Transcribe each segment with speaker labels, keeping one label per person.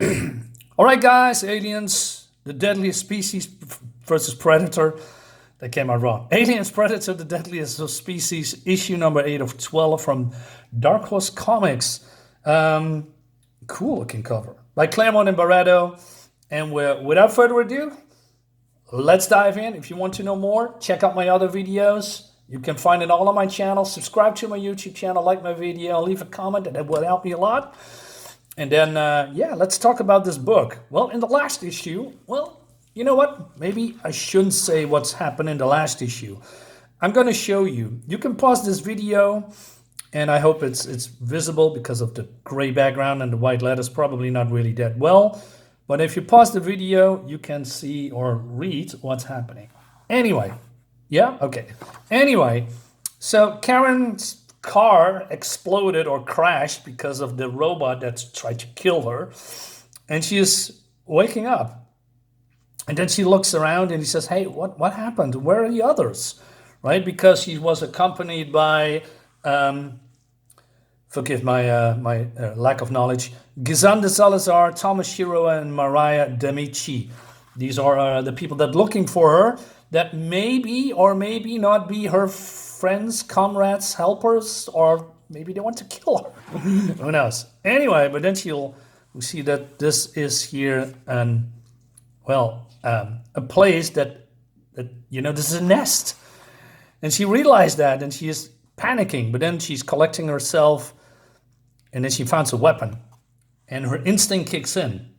Speaker 1: All right, guys, aliens, the deadliest species versus predator. That came out wrong. Aliens, Predator, the Deadliest of Species, issue number 8 of 12 from Dark Horse Comics. Cool looking cover by Claremont and Barreto. And without further ado, let's dive in. If you want to know more, check out my other videos. You can find it all on my channel. Subscribe to my YouTube channel, like my video, leave a comment, that will help me a lot. And then, let's talk about this book. Well, in the last issue, you know what? Maybe I shouldn't say what's happened in the last issue. I'm going to show you. You can pause this video, and I hope it's visible because of the gray background and the white letters. Probably not really that well. But if you pause the video, you can see or read what's happening. Anyway, yeah? Okay. Anyway, so Caryn's car exploded or crashed because of the robot that's tried to kill her. And she is waking up. And then she looks around and he says, hey, what happened? Where are the others? Right? Because she was accompanied by, forgive my lack of knowledge, Gizan de Salazar, Thomas Shiro, and Mariah D'Amici. These are the people that are looking for her that maybe or maybe not be her friends, comrades, helpers, or maybe they want to kill her. Who knows? Anyway, but then we'll see that this is here and a place that this is a nest. And she realized that, and she is panicking, but then she's collecting herself, and then she finds a weapon, and her instinct kicks in,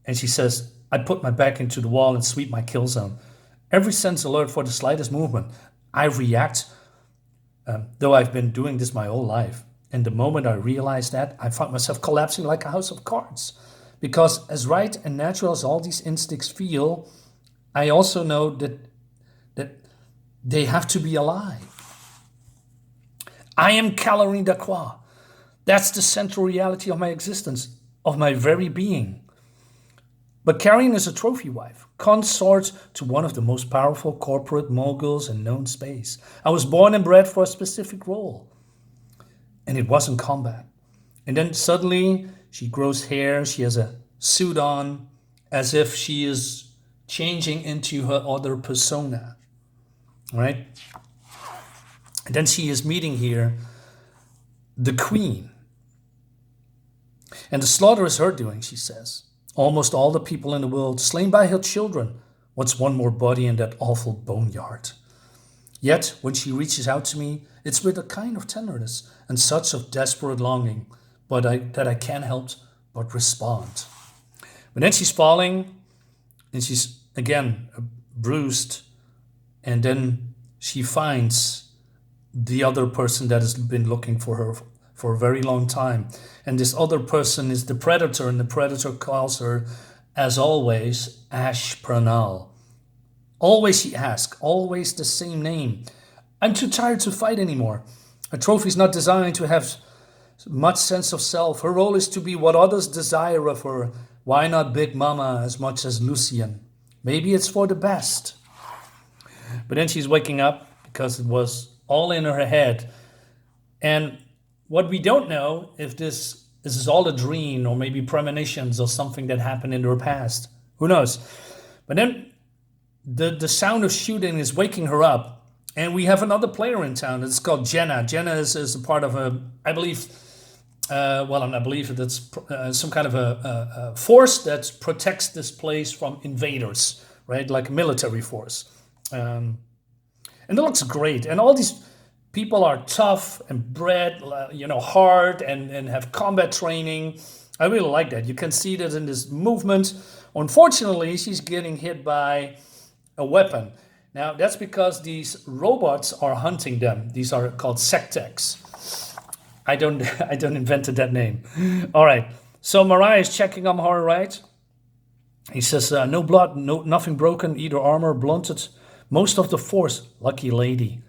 Speaker 1: and she says, I put my back into the wall and sweep my kill zone. Every sense alert for the slightest movement. I react, though I've been doing this my whole life. And the moment I realized that, I found myself collapsing like a house of cards. Because as right and natural as all these instincts feel, I also know that they have to be alive. I am Caryn Delacroix. That's the central reality of my existence, of my very being. But Caryn is a trophy wife, consort to one of the most powerful corporate moguls in known space. I was born and bred for a specific role, and it wasn't combat. And then suddenly she grows hair, she has a suit on, as if she is changing into her other persona, right? And then she is meeting here the queen. And the slaughter is her doing, she says. Almost all the people in the world slain by her children. What's one more body in that awful boneyard? Yet, when she reaches out to me, it's with a kind of tenderness and such of desperate longing, that I can't help but respond. But then she's falling, and she's again bruised, and then she finds the other person that has been looking for her for a very long time. And this other person is the predator, and the predator calls her, as always, Ash Pranal. Always she asks, always the same name. I'm too tired to fight anymore. A trophy's not designed to have much sense of self. Her role is to be what others desire of her. Why not Big Mama as much as Lucien? Maybe it's for the best. But then she's waking up because it was all in her head. And what we don't know, if this is all a dream or maybe premonitions or something that happened in her past. Who knows? But then the sound of shooting is waking her up. And we have another player in town. It's called Jenna. Jenna is a part of I believe, that's some kind of a force that protects this place from invaders, right? Like a military force. And it looks great. And all these people are tough and bred, hard and have combat training. I really like that. You can see that in this movement. Unfortunately, she's getting hit by a weapon. Now, that's because these robots are hunting them. These are called sectex. I don't invented that name. All right. So Mariah is checking on her, right? He says, no blood, nothing broken, either armor blunted. Most of the force, lucky lady.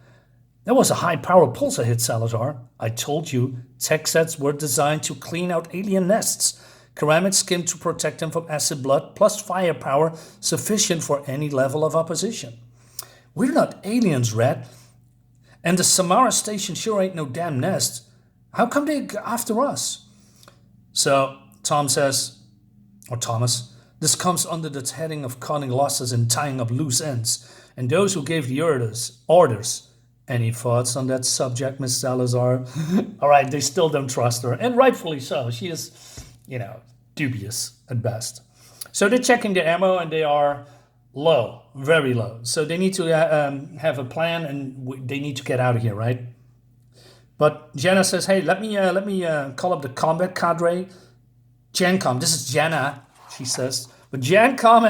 Speaker 1: That was a high-power pulsar hit, Salazar. I told you, tech sets were designed to clean out alien nests. Ceramic skin to protect them from acid blood, plus firepower sufficient for any level of opposition. We're not aliens, Red. And the Samara station sure ain't no damn nest. How come they go after us? So Tom says, or Thomas. This comes under the heading of cutting losses and tying up loose ends. And those who gave the orders. Any thoughts on that subject, Miss Salazar? All right, they still don't trust her, and rightfully so. She is, dubious at best. So they're checking the ammo, and they are low, very low. So they need to have a plan, and they need to get out of here, right? But Jenna says, "Hey, let me call up the combat cadre, GenCom." This is Jenna, she says. But GenCom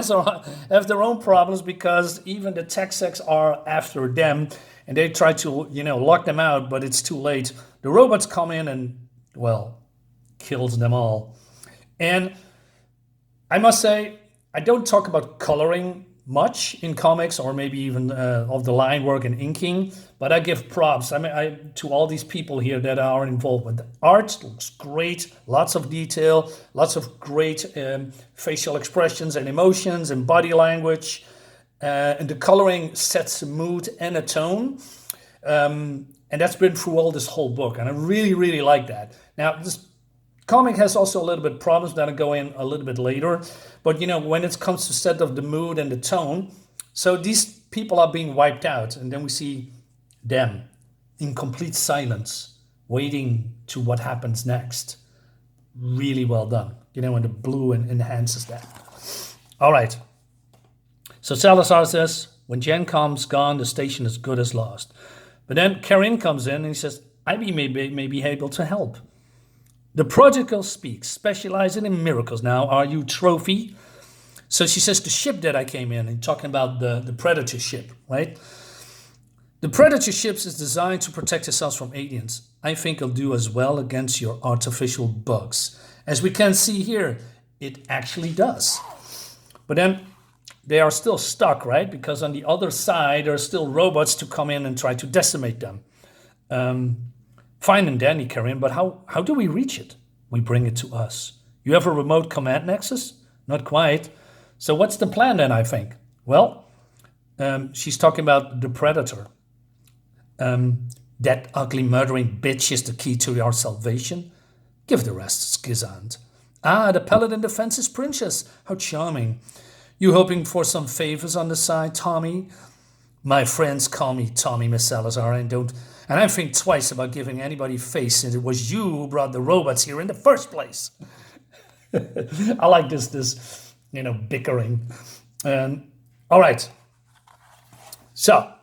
Speaker 1: have their own problems because even the TechSecs are after them, and they try to lock them out, but it's too late. The robots come in and, well, kills them all. And I must say, I don't talk about coloring much in comics, or maybe even of the line work and inking, but I give props to all these people here that are involved with the art. Looks great, lots of detail, lots of great facial expressions and emotions and body language, and the coloring sets a mood and a tone, and that's been through all this whole book, and I really, really like that. Now, this comic has also a little bit problems that I go in a little bit later, but when it comes to set of the mood and the tone, so these people are being wiped out, and then we see them in complete silence, waiting to what happens next. Really well done, and the blue enhances that. All right. So Salazar says, when GenCom's gone, the station is good as lost. But then Caryn comes in and he says, I may be able to help. The prodigal speaks, specializing in miracles. Now, are you trophy? So she says, the ship that I came in, and talking about the Predator ship, right? The Predator ships is designed to protect yourselves from aliens. I think it'll do as well against your artificial bugs. As we can see here, it actually does. But then they are still stuck, right? Because on the other side, there are still robots to come in and try to decimate them. Fine and dandy, Caryn, but how do we reach it? We bring it to us. You have a remote command nexus? Not quite. So what's the plan then, I think? Well, she's talking about the Predator. That ugly murdering bitch is the key to our salvation. Give the rest, Skizant. Ah, the Paladin Defense's princess. How charming. You hoping for some favors on the side, Tommy? My friends call me Tommy, Miss Salazar, and I think twice about giving anybody face, and it was you who brought the robots here in the first place. I like this bickering. All right. So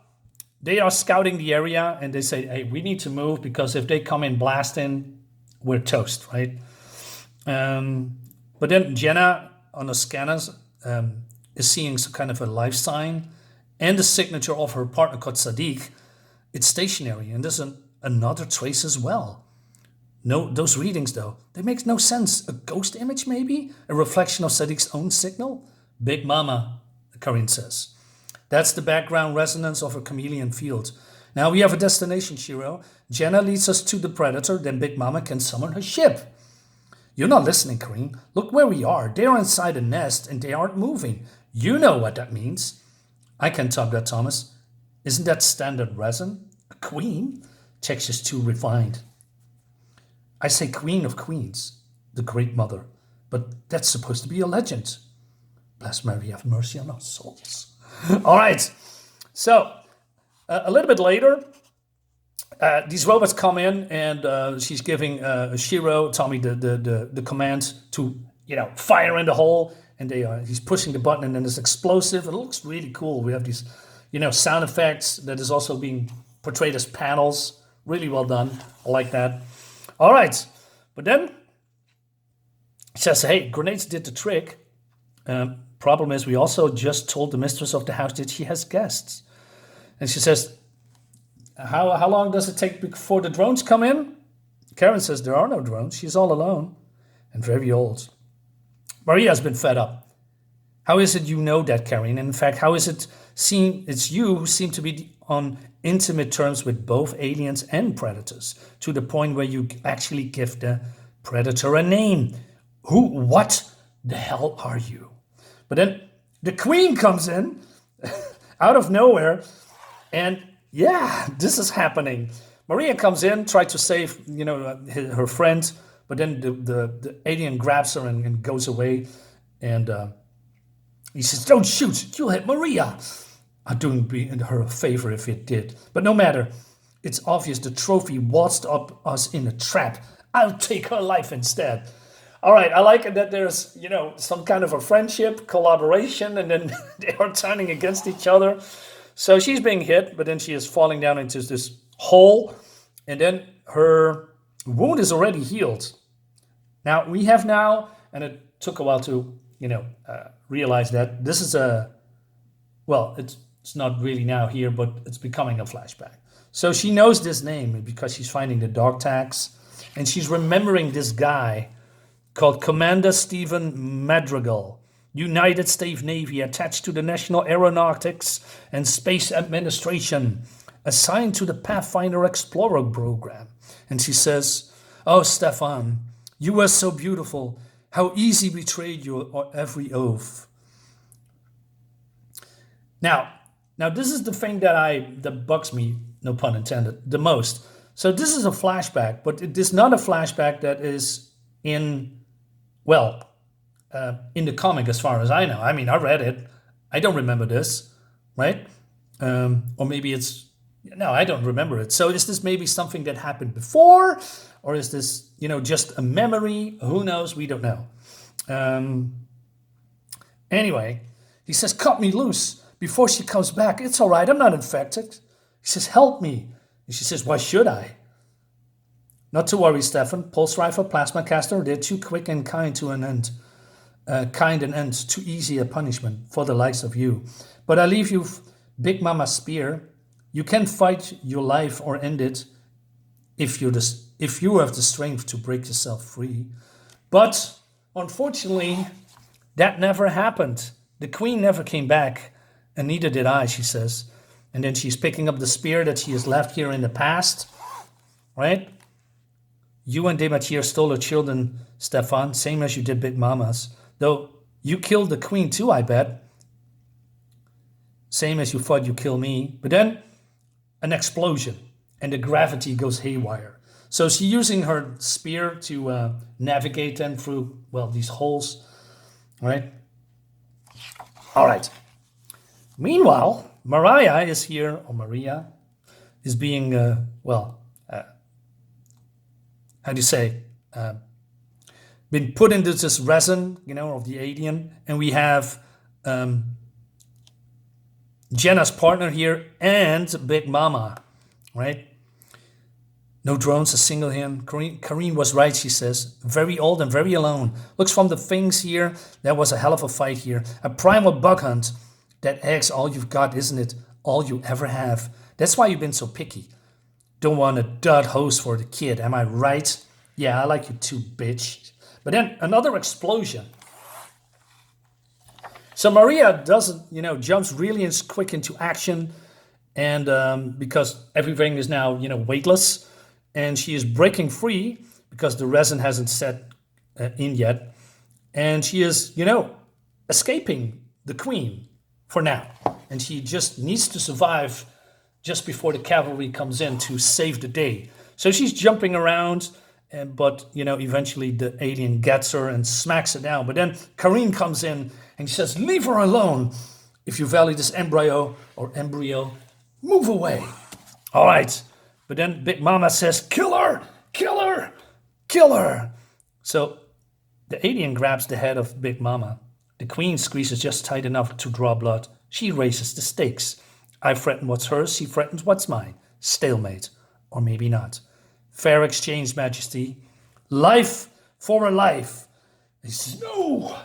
Speaker 1: they are scouting the area, and they say, hey, we need to move, because if they come in blasting, we're toast, right? But then Jenna on the scanners is seeing some kind of a life sign and the signature of her partner called Sadiq. It's stationary, and there's another trace as well. No, those readings, though, they make no sense. A ghost image, maybe? A reflection of Sadiq's own signal? Big Mama, Caryn says. That's the background resonance of a chameleon field. Now we have a destination, Shiro. Jenna leads us to the Predator, then Big Mama can summon her ship. You're not listening, Caryn. Look where we are. They're inside a nest, and they aren't moving. You know what that means. I can top that, Thomas. Isn't that standard resin? A queen? Texture's too refined. I say queen of queens, the great mother, but that's supposed to be a legend. Bless Mary, have mercy on our souls. All right, so a little bit later, these robots come in, and she's giving Shiro, Tommy, the command to fire in the hole, and he's pushing the button, and then it's explosive. It looks really cool. We have these sound effects that is also being portrayed as panels. Really well done. I like that. All right, but then it says, hey, grenades did the trick. Problem is, we also just told the mistress of the house that she has guests. And she says, how long does it take before the drones come in? Caryn says, there are no drones. She's all alone and very old. Maria's been fed up. How is it you know that, Caryn? In fact, how is it it's you who seem to be on intimate terms with both aliens and predators, to the point where you actually give the predator a name? What the hell are you? But then the queen comes in out of nowhere, and yeah, this is happening. Maria comes in, tries to save, her friend, but then the alien grabs her and goes away. And he says, don't shoot, you'll hit Maria. I'd doing her a favor if it did. But no matter, it's obvious the trophy washed up us in a trap. I'll take her life instead. All right, I like it that there's, some kind of a friendship, collaboration, and then they are turning against each other. So she's being hit, but then she is falling down into this hole, and then her wound is already healed. Now, we have now, and it took a while to, realize that this is it's not really now here, but it's becoming a flashback. So she knows this name because she's finding the dog tags, and she's remembering this guy called Commander Stephen Madrigal, United States Navy, attached to the National Aeronautics and Space Administration, assigned to the Pathfinder Explorer program. And she says, oh, Stefan, you were so beautiful. How easy betrayed your every oath. Now this is the thing that bugs me, no pun intended, the most. So this is a flashback, but it is not a flashback that is in the comic as far as I know. I mean, I read it. I don't remember this, right? Or maybe I don't remember it. So is this maybe something that happened before? Or is this, just a memory? Who knows? We don't know. Anyway, he says, cut me loose before she comes back. It's all right. I'm not infected. He says, help me. And she says, why should I? Not to worry, Stefan. Pulse rifle, plasma caster, they're too quick and kind to an end. Too easy a punishment for the likes of you. But I leave you Big Mama's spear. You can fight your life or end it if you have the strength to break yourself free. But unfortunately, that never happened. The queen never came back, and neither did I, she says. And then she's picking up the spear that she has left here in the past, right? You and Dematier stole her children, Stefan, same as you did Big Mama's. Though you killed the queen too, I bet. Same as you thought you killed me. But then an explosion, and the gravity goes haywire. So she's using her spear to navigate them through, these holes, right? All right. Meanwhile, Maria is being, been put into this resin, of the alien. And we have Jenna's partner here and Big Mama, right? No drones, a single him. Caryn was right, she says. Very old and very alone. Looks from the things here, that was a hell of a fight here. A primal bug hunt. That egg's all you've got, isn't it? All you ever have. That's why you've been so picky. Don't want a dud hose for the kid, am I right? Yeah, I like you too, bitch. But then another explosion. So Maria doesn't, jumps really quick into action. And because everything is now, weightless. And she is breaking free because the resin hasn't set in yet. And she is, escaping the queen for now. And she just needs to survive just before the cavalry comes in to save the day. So she's jumping around, but, eventually the alien gets her and smacks her down. But then Caryn comes in and she says, leave her alone. If you value this embryo, move away. All right. But then Big Mama says, kill her, kill her, kill her. So the alien grabs the head of Big Mama. The queen squeezes just tight enough to draw blood. She raises the stakes. I threaten what's hers, she threatens what's mine. Stalemate, or maybe not. Fair exchange, Majesty. Life for a life. He says, no.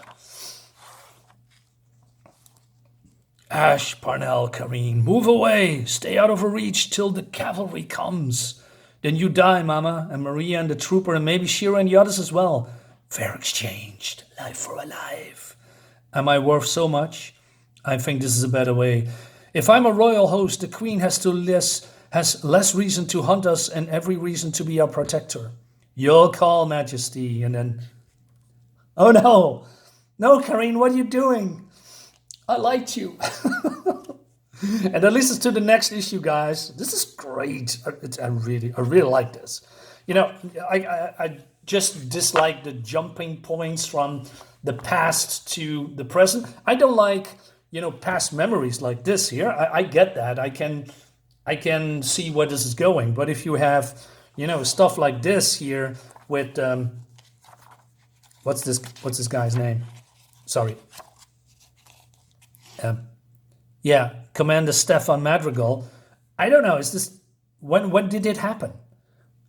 Speaker 1: Ash, Parnell, Caryn, move away. Stay out of her reach till the cavalry comes. Then you die, Mama, and Maria and the trooper, and maybe Shira and the others as well. Fair exchanged. Life for a life. Am I worth so much? I think this is a better way. If I'm a royal host, the queen has less reason to hunt us and every reason to be our protector. Your call, Majesty. And then, oh no. No, Caryn, what are you doing? I liked you. And that leads us to the next issue, guys. This is great. I really like this. I just dislike the jumping points from the past to the present. I don't like, past memories like this here. I get that. I can see where this is going. But if you have, stuff like this here with what's this guy's name? Sorry. Commander Stefan Madrigal. I don't know. Is this when did it happen?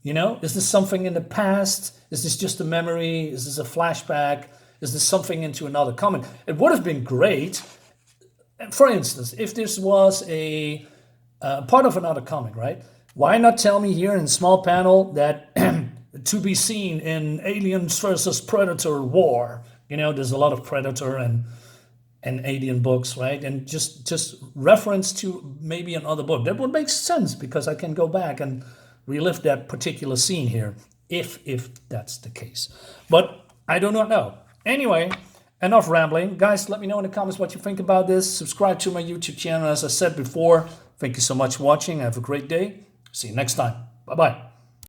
Speaker 1: Is this something in the past? Is this just a memory? Is this a flashback? Is this something into another comic? It would have been great, for instance, if this was a part of another comic, right? Why not tell me here in a small panel that to be seen in Aliens versus Predator War? There's a lot of Predator and Alien books, right? And just reference to maybe another book. That would make sense because I can go back and relive that particular scene here, if that's the case. But I do not know. Anyway, enough rambling. Guys, let me know in the comments what you think about this. Subscribe to my YouTube channel, as I said before. Thank you so much for watching. Have a great day. See you next time. Bye-bye.